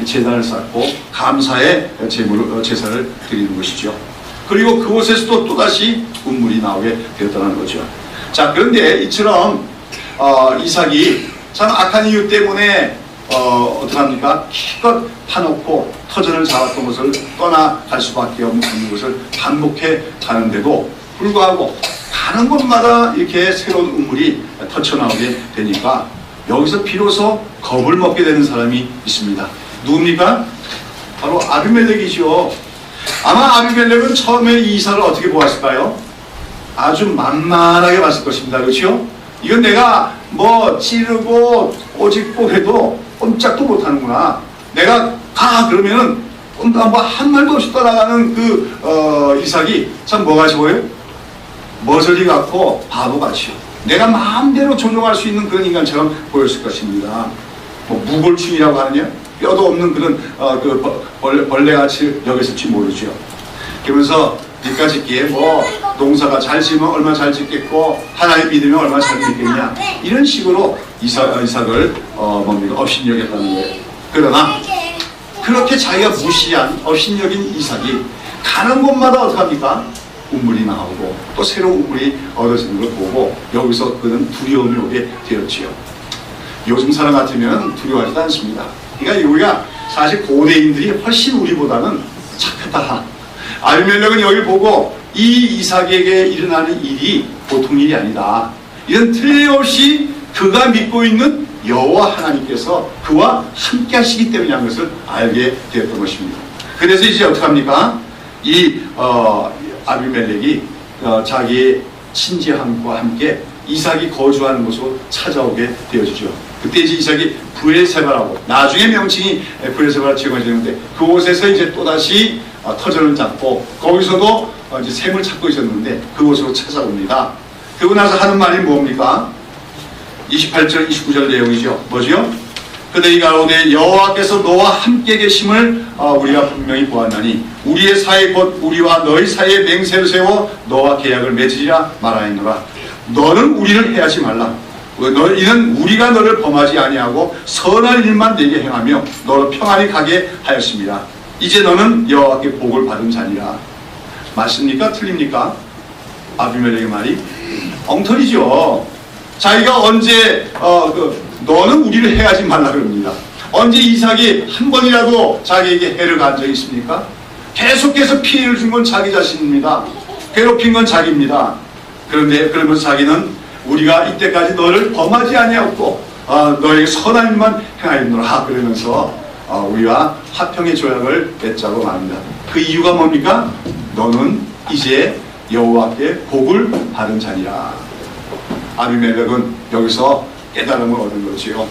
제단을 쌓고 감사의 제사를 드리는 것이죠. 그리고 그곳에서도 또다시 우물이 나오게 되었다는 거죠. 자, 그런데 이처럼 이삭이 참 악한 이유 때문에 어떡합니까? 기껏 파놓고 터전을 잡았던 것을 떠나갈 수밖에 없는 것을 반복해 가는데도 불구하고 가는 곳마다 이렇게 새로운 우물이 터쳐나오게 되니까 여기서 비로소 겁을 먹게 되는 사람이 있습니다. 누굽니까? 바로 아비멜렉이죠. 아마 아비멜렉은 처음에 이 이삭을 어떻게 보았을까요? 아주 만만하게 봤을 것입니다. 그렇죠? 이건 내가 뭐 찌르고 꼬집고 해도 꼼짝도 못하는구나. 내가 가 그러면은 뭐 한 말도 없이 떠나가는 그 이삭이 참 뭐가 좋아요? 머저리 같고 바보같이요. 내가 마음대로 조종할 수 있는 그런 인간처럼 보였을 것입니다. 뭐 무골충이라고 하느냐? 뼈도 없는 그런 벌레같이 여겼을지 모르죠. 그러면서 밑가 짓기에 뭐 농사가 잘 지으면 얼마나 잘 짓겠고 하나님 믿으면 얼마나 잘 믿겠냐 이런 식으로 이삭을 뭡니까? 업신여겼다는 거예요. 그러나 그렇게 자기가 무시한 업신여긴 이삭이 가는 곳마다 어떡합니까? 우물이 나오고 또 새로운 우물이 얻어지는 걸 보고 여기서 그는 두려움이 오게 되었지요. 요즘 사람 같으면 두려워하지도 않습니다. 그러니까 우리가 사실 고대인들이 훨씬 우리보다는 착하다. 아비멜렉은 여기 보고 이 이삭에게 일어나는 일이 보통 일이 아니다. 이런 틀림없이 그가 믿고 있는 여호와 하나님께서 그와 함께 하시기 때문이라는 것을 알게 되었던 것입니다. 그래서 이제 어떡합니까? 이 아비멜렉이 자기의 친지함과 함께 이삭이 거주하는 곳으로 찾아오게 되어지죠. 그때 이제 이삭이 브엘세바라고 나중에 명칭이 브엘세바라 지어지는데 그곳에서 이제 또다시 터전을 잡고 거기서도 이제 샘을 찾고 있었는데 그곳으로 찾아옵니다. 그러고 나서 하는 말이 뭡니까? 28절 29절 내용이죠. 뭐죠? 그들이 가로되 여호와께서 너와 함께 계심을 우리가 분명히 보았나니 우리의 사이 곧 우리와 너희 사이에 맹세를 세워 너와 계약을 맺으리라 말하였노라. 너는 우리를 해하지 말라. 이는 우리가 너를 범하지 아니하고 선한 일만 내게 행하며 너로 평안히 가게 하였습니다. 이제 너는 여호와께 복을 받은 자니라. 맞습니까? 틀립니까? 아비멜렉의 말이 엉터리죠. 자기가 언제 너는 우리를 해하지 말라 그럽니다. 언제 이삭이 한 번이라도 자기에게 해를 간 적이 있습니까? 계속해서 피해를 준 건 자기 자신입니다. 괴롭힌 건 자기입니다. 그런데 그러면서 자기는 우리가 이때까지 너를 범하지 아니하였고 너에게 선한 일만 행하였노라 그러면서 우리와 화평의 조약을 맺자고 말합니다. 그 이유가 뭡니까? 너는 이제 여호와께 복을 받은 자니라. 아비멜렉은 여기서 깨달음을 얻은 거지요.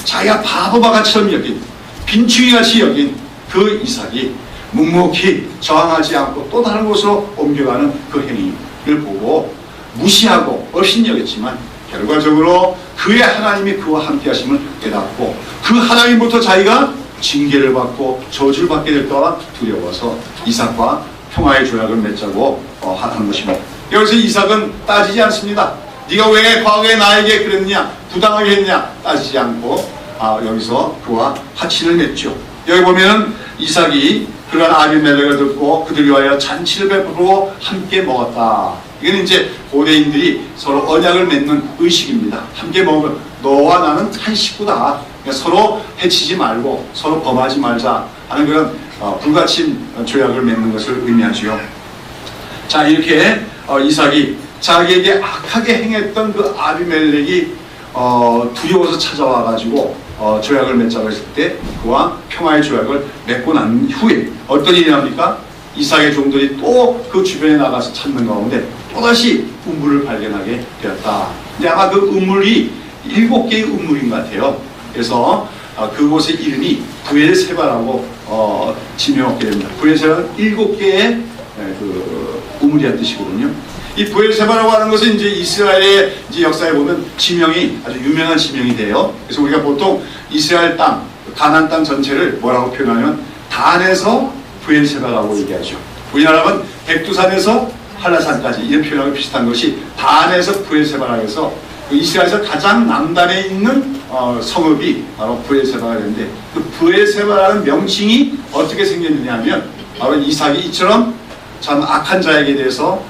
자기가 바보바가처럼 여긴 빈충이같이 여긴 그 이삭이 묵묵히 저항하지 않고 또 다른 곳으로 옮겨가는 그 행위를 보고 무시하고 업신여겼지만 결과적으로 그의 하나님이 그와 함께 하심을 깨닫고 그 하나님부터 자기가 징계를 받고 저주를 받게 될까 두려워서 이삭과 평화의 조약을 맺자고 한 것입니다. 여기서 이삭은 따지지 않습니다. 네가 왜 과거에 나에게 그랬냐 부당하게 했냐 따지지 않고 여기서 그와 화친을 맺죠. 여기 보면 이삭이 그러한 아비멜렉을 듣고 그들 위하여 잔치를 베풀고 함께 먹었다. 이건 이제 고대인들이 서로 언약을 맺는 의식입니다. 함께 먹으면 너와 나는 한 식구다. 그러니까 서로 해치지 말고 서로 범하지 말자 하는 그런 불가침 조약을 맺는 것을 의미하지요. 자, 이렇게 이삭이 자기에게 악하게 행했던 그 아비멜렉이 두려워서 찾아와 가지고 조약을 맺자고 했을 때 그와 평화의 조약을 맺고 난 후에 어떤 일이 납니까? 이삭의 종들이 또 그 주변에 나가서 찾는 가운데 또다시 우물을 발견하게 되었다. 근데 아마 그 우물이 7개의 우물인 것 같아요. 그래서 그곳의 이름이 브엘세바라고 지명하게 됩니다. 브엘세바는 7개의 그 우물이란 뜻이거든요. 이 브엘세바라고 하는 것은 이제 이스라엘의 이제 역사에 보면 지명이 아주 유명한 지명이 돼요. 그래서 우리가 보통 이스라엘 땅, 가나안 땅 전체를 뭐라고 표현하면 단에서 브엘세바라고 얘기하죠. 우리나라는 백두산에서 한라산까지 이런 표현하고 비슷한 것이 단에서 브엘세바라고 해서 그 이스라엘에서 가장 남단에 있는 성읍이 바로 브엘세바가 되는데 그 브엘세바라는 명칭이 어떻게 생겼느냐 하면 바로 이삭이 이처럼 참 악한 자에게 대해서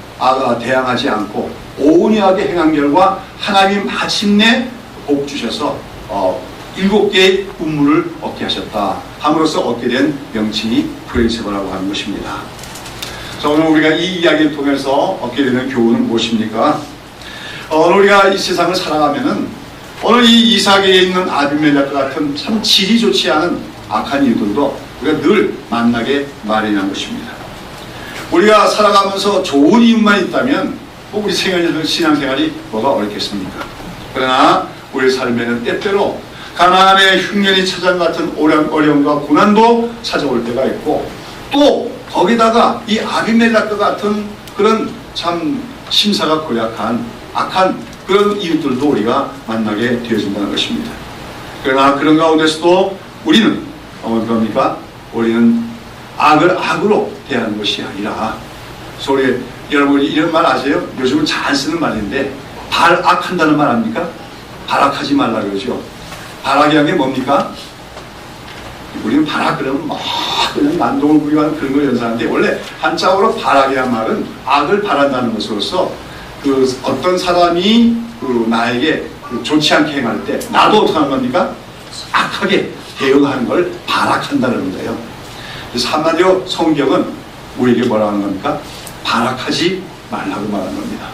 대항하지 않고 온유하게 행한 결과 하나님이 마침내 복 주셔서 7개의 운물을 얻게 하셨다 함으로써 얻게 된 명칭이 브레이세바라고 하는 것입니다. 자, 오늘 우리가 이 이야기를 통해서 얻게 되는 교훈은 무엇입니까? 오늘 우리가 이 세상을 살아가면은 오늘 이 이삭에 있는 아비멜렉과 같은 참 질이 좋지 않은 악한 이들도 우리가 늘 만나게 마련한 것입니다. 우리가 살아가면서 좋은 이웃만 있다면 우리 신앙생활이 뭐가 어렵겠습니까? 그러나 우리 삶에는 때때로 가나안의 흉년이 찾아온 같은 어려움과 고난도 찾아올 때가 있고, 또 거기다가 이 아비멜렉과 같은 그런 참 심사가 고약한 악한 그런 이웃들도 우리가 만나게 되어진다는 것입니다. 그러나 그런 가운데서도 우리는 뭡니까? 우리는 악을 악으로 대하는 것이 아니라, 소리 여러분이 이런 말 아세요? 요즘은 잘 쓰는 말인데 발악한다는 말 압니까? 발악하지 말라 그러죠. 발악이라는 게 뭡니까? 우리는 발악 그러면 막 그냥 난동을 부리고 그런 걸 연상하는데, 원래 한자어로 발악이란 말은 악을 바란다는 것으로서 그 어떤 사람이 그 나에게 좋지 않게 행할 때 나도 어떻게 하는 겁니까? 악하게 대응하는 걸 발악한다는 거예요. 그래서 한마디로 성경은 우리에게 뭐라고 하는 겁니까? 발악하지 말라고 말하는 겁니다.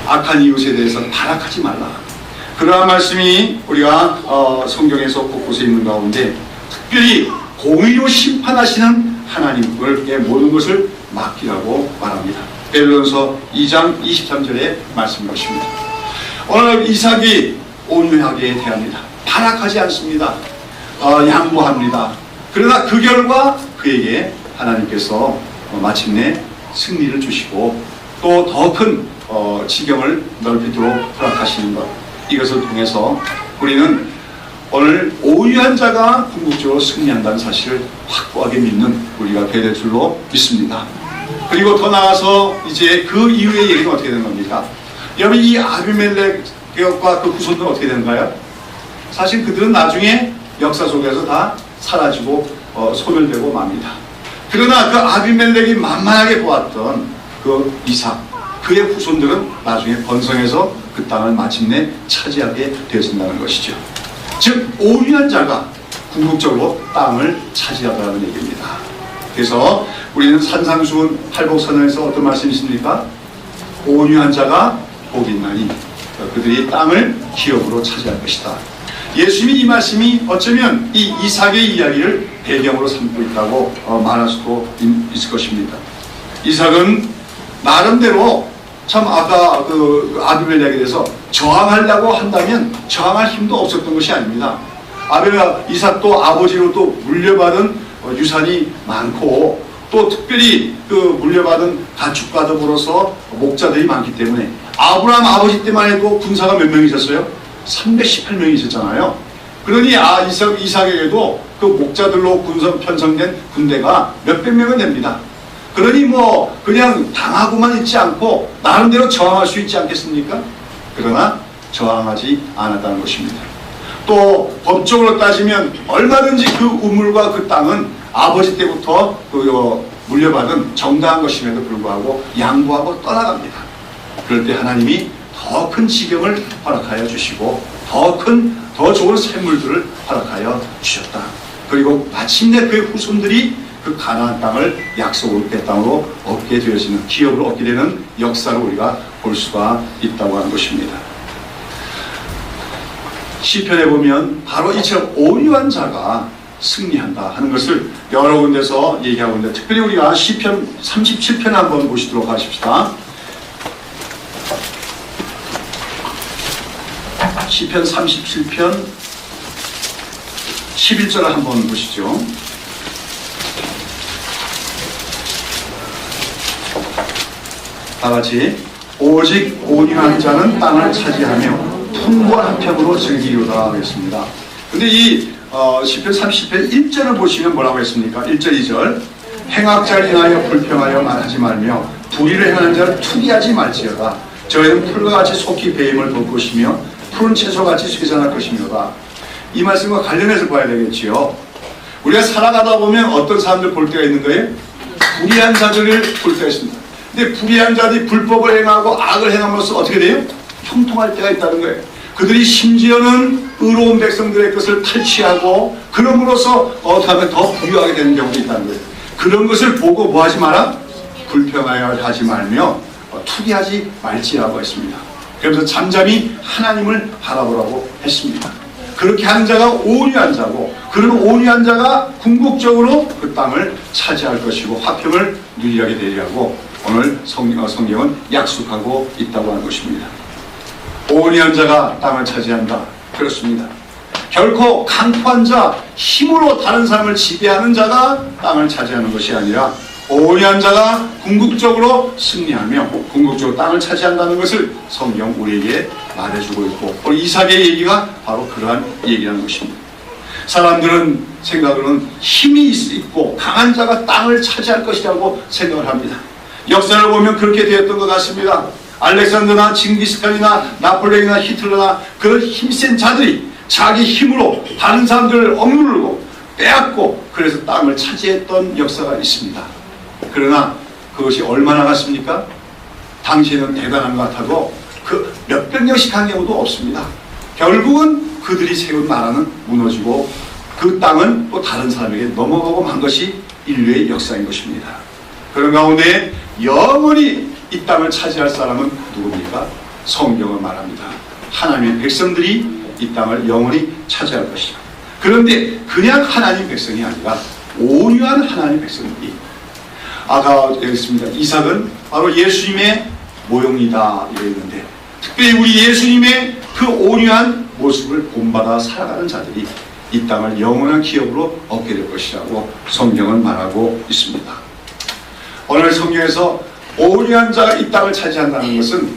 악한 이웃에 대해서 발악하지 말라. 그러한 말씀이 우리가 성경에서 곳곳에 있는 가운데, 특별히 공의로 심판하시는 하나님께 모든 것을 맡기라고 말합니다. 베드로전서 2장 23절의 말씀 것입니다. 오늘 이삭이 온유하게 대합니다. 발악하지 않습니다. 양보합니다. 그러나 그 결과 그에게 하나님께서 마침내 승리를 주시고 또 더 큰 지경을 넓히도록 허락하시는 것, 이것을 통해서 우리는 오늘 온유한 자가 궁극적으로 승리한다는 사실을 확고하게 믿는 우리가 될 줄로 믿습니다. 그리고 더 나아가서 이제 그 이후의 얘기는 어떻게 되는 겁니까? 여러분, 이 아비멜렉과 그 후손들은 어떻게 되는가요? 사실 그들은 나중에 역사 속에서 다 사라지고 소멸되고 맙니다. 그러나 그 아비멜렉이 만만하게 보았던 그 이삭, 그의 후손들은 나중에 번성해서 그 땅을 마침내 차지하게 되어진다는 것이죠. 즉 온유한 자가 궁극적으로 땅을 차지하다는 얘기입니다. 그래서 우리는 산상수훈 팔복선언에서 어떤 말씀이 있습니까? 온유한 자가 복이 있나니 그들이 땅을 기업으로 차지할 것이다. 예수님이 이 말씀이 어쩌면 이 이삭의 이야기를 배경으로 삼고 있다고 말할 수도 있을 것입니다. 이삭은 나름대로 참 아까 그 아비멜렉에 대해서 저항하려고 한다면 저항할 힘도 없었던 것이 아닙니다. 이삭도 아버지로 또 물려받은 유산이 많고, 또 특별히 그 물려받은 가축과 더불어서 목자들이 많기 때문에 아브라함 아버지 때만 해도 군사가 몇 명이 있었어요? 318명이 있었잖아요. 그러니 이삭에게도 그 목자들로 편성된 군대가 몇백 명은 됩니다. 그러니 뭐 그냥 당하고만 있지 않고 나름대로 저항할 수 있지 않겠습니까? 그러나 저항하지 않았다는 것입니다. 또 법적으로 따지면 얼마든지 그 우물과 그 땅은 아버지 때부터 물려받은 정당한 것임에도 불구하고 양보하고 떠나갑니다. 그럴 때 하나님이 더 큰 지경을 허락하여 주시고 더 좋은 샘물들을 허락하여 주셨다. 그리고 마침내 그의 후손들이 그 가나안 땅을 약속의 땅으로 얻게 되어지는, 기업으로 얻게 되는 역사를 우리가 볼 수가 있다고 하는 것입니다. 시편에 보면 바로 이처럼 온유한 자가 승리한다 하는 것을 여러 군데서 얘기하고 있는데, 특별히 우리가 시편 37편 한번 보시도록 하십시다. 시편 37편 11절을 한번 보시죠. 다같이 오직 온유한 자는 땅을 차지하며 풍부한 한평으로 즐기리로다 하겠습니다. 근데 이 시편 30편 1절을 보시면 뭐라고 했습니까? 1절 2절 행악자를 인하여 불평하여 말하지 말며 불의를 행하는 자를 투기하지 말지어다. 저희는 풀과 같이 속히 배임을 볼 것이며 푸른 채소같이 쇠잔할 것이며다. 이 말씀과 관련해서 봐야 되겠지요. 우리가 살아가다 보면 어떤 사람들 볼 때가 있는 거예요? 불의한 자들을 볼 때가 있습니다. 근데 불의한 자들이 불법을 행하고 악을 행함으로써 어떻게 돼요? 형통할 때가 있다는 거예요. 그들이 심지어는 의로운 백성들의 것을 탈취하고 그럼으로써 어떻게 더 부유하게 되는 경우도 있다는 거예요. 그런 것을 보고 뭐 하지 마라? 불평하지 말며 투기하지 말지라고 했습니다. 그래서 잠잠히 하나님을 바라보라고 했습니다. 그렇게 하는 자가 온유한 자고, 그런 온유한 자가 궁극적으로 그 땅을 차지할 것이고 화평을 누리게 되리라고 오늘 성경은 약속하고 있다고 하는 것입니다. 온유한 자가 땅을 차지한다. 그렇습니다. 결코 강포한 자, 힘으로 다른 사람을 지배하는 자가 땅을 차지하는 것이 아니라 온유한 자가 궁극적으로 승리하며 궁극적으로 땅을 차지한다는 것을 성경 우리에게 말해주고 있고, 오늘 이삭의 얘기가 바로 그러한 얘기라는 것입니다. 사람들은 생각으로는 힘이 있고 강한 자가 땅을 차지할 것이라고 생각을 합니다. 역사를 보면 그렇게 되었던 것 같습니다. 알렉산더나 징기스칸이나 나폴레옹이나 히틀러나 그런 힘센 자들이 자기 힘으로 다른 사람들을 억누르고 빼앗고 그래서 땅을 차지했던 역사가 있습니다. 그러나 그것이 얼마나 갔습니까? 당시에는 대단한 것 같아도 그 몇백 년씩 한 경우도 없습니다. 결국은 그들이 세운 나라는 무너지고 그 땅은 또 다른 사람에게 넘어가고 만 것이 인류의 역사인 것입니다. 그런 가운데 영원히 이 땅을 차지할 사람은 누굽니까? 성경은 말합니다. 하나님의 백성들이 이 땅을 영원히 차지할 것이다. 그런데 그냥 하나님 백성이 아니라 온유한 하나님 백성들이, 아까 얘기했습니다. 이삭은 바로 예수님의 모형이다 이랬는데, 특별히 우리 예수님의 그 온유한 모습을 본받아 살아가는 자들이 이 땅을 영원한 기업으로 얻게 될 것이라고 성경은 말하고 있습니다. 오늘 성경에서 온유한 자가 이 땅을 차지한다는 것은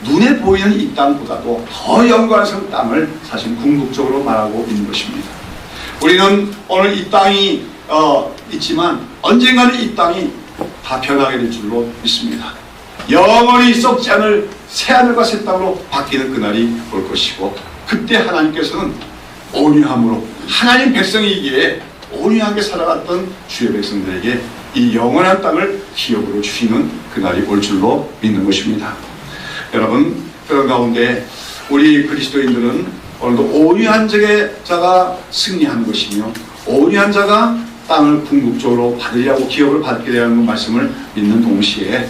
눈에 보이는 이 땅보다도 더 영광스러운 땅을 사실 궁극적으로 말하고 있는 것입니다. 우리는 오늘 이 땅이 있지만 언젠가는 이 땅이 다 변하게 될 줄로 믿습니다. 영원히 썩지 않을 새하늘과 새 땅으로 바뀌는 그날이 올 것이고, 그때 하나님께서는 온유함으로 하나님 백성이기에 온유하게 살아갔던 주의 백성들에게 이 영원한 땅을 기업으로 주시는 그날이 올 줄로 믿는 것입니다. 여러분, 그런 가운데 우리 그리스도인들은 오늘도 온유한 자가 승리하는 것이며 온유한 자가 땅을 궁극적으로 받으려고 기업을 받게 되는 말씀을 믿는 동시에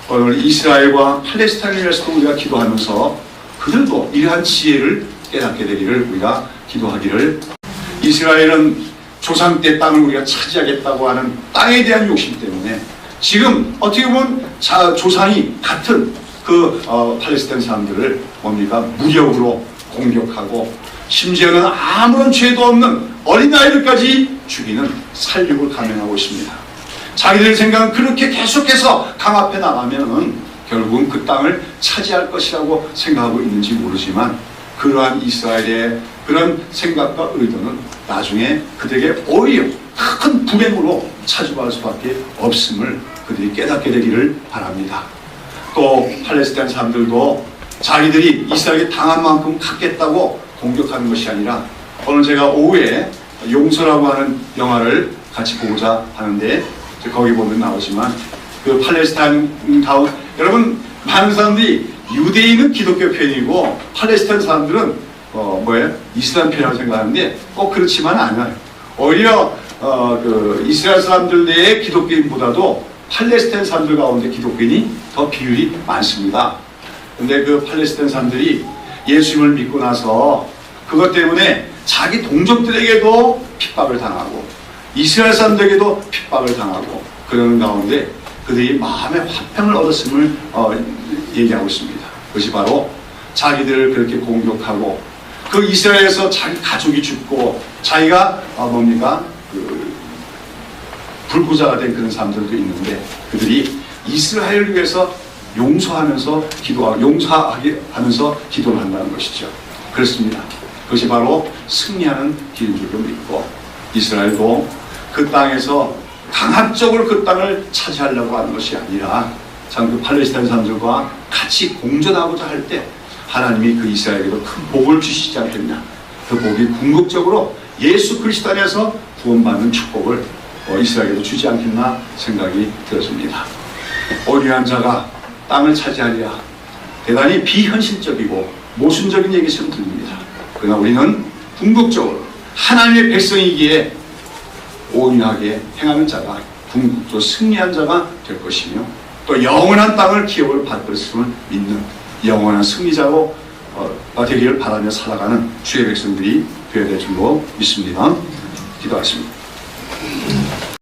오늘 이스라엘과 팔레스타인을 위해서도 우리가 기도하면서 그들도 이러한 지혜를 깨닫게 되기를 우리가 기도하기를, 이스라엘은 조상 때 땅을 우리가 차지하겠다고 하는 땅에 대한 욕심 때문에 지금 어떻게 보면 조상이 같은 그 팔레스타인 사람들을 뭡니까? 무력으로 공격하고 심지어는 아무런 죄도 없는 어린아이들까지 죽이는 살육을 감행하고 있습니다. 자기들 생각은 그렇게 계속해서 강압해 나가면은 결국은 그 땅을 차지할 것이라고 생각하고 있는지 모르지만, 그러한 이스라엘의 그런 생각과 의도는 나중에 그들에게 오히려 큰 불행으로 차지할 수밖에 없음을 그들이 깨닫게 되기를 바랍니다. 또 팔레스타인 사람들도 자기들이 이스라엘에게 당한 만큼 갚겠다고 공격하는 것이 아니라, 오늘 제가 오후에 용서라고 하는 영화를 같이 보고자 하는데 거기 보면 나오지만 그 팔레스타인 가운, 여러분 많은 사람들이 유대인은 기독교 편이고 팔레스타인 사람들은 이슬람 편이라고 생각하는데 꼭 그렇지만 않아요. 오히려 그 이스라엘 사람들 내의 기독교인보다도 팔레스타인 사람들 가운데 기독교인이 더 비율이 많습니다. 근데 그 팔레스타인 사람들이 예수님을 믿고 나서 그것 때문에 자기 동족들에게도 핍박을 당하고 이스라엘 사람들에게도 핍박을 당하고 그러는 가운데 그들이 마음의 화평을 얻었음을 얘기하고 있습니다. 그것이 바로 자기들을 그렇게 공격하고 그 이스라엘에서 자기 가족이 죽고 자기가 불구자가 된 그런 사람들도 있는데 그들이 이스라엘을 위해서 용서하면서 용서하게 하면서 기도를 한다는 것이죠. 그렇습니다. 그것이 바로 승리하는 길인 줄로 믿고, 이스라엘도 그 땅에서 강압적으로 그 땅을 차지하려고 하는 것이 아니라 참 그 팔레스타인 사람들과 같이 공존하고자 할 때 하나님이 그 이스라엘에게도 큰 복을 주시지 않겠냐. 그 복이 궁극적으로 예수 그리스도 안에서 구원받는 축복을 이스라엘에게도 주지 않겠나 생각이 들었습니다. 온유한 자가 땅을 차지하리라. 대단히 비현실적이고 모순적인 얘기처럼 들립니다. 그러나 우리는 궁극적으로 하나님의 백성이기에 온유하게 행하는 자가 궁극적으로 승리한 자가 될 것이며 또 영원한 땅을 기업을 받을 것을 믿는 영원한 승리자로 되기를 바라며 살아가는 주의 백성들이 되어야 될 줄로 믿습니다. 기도하겠습니다.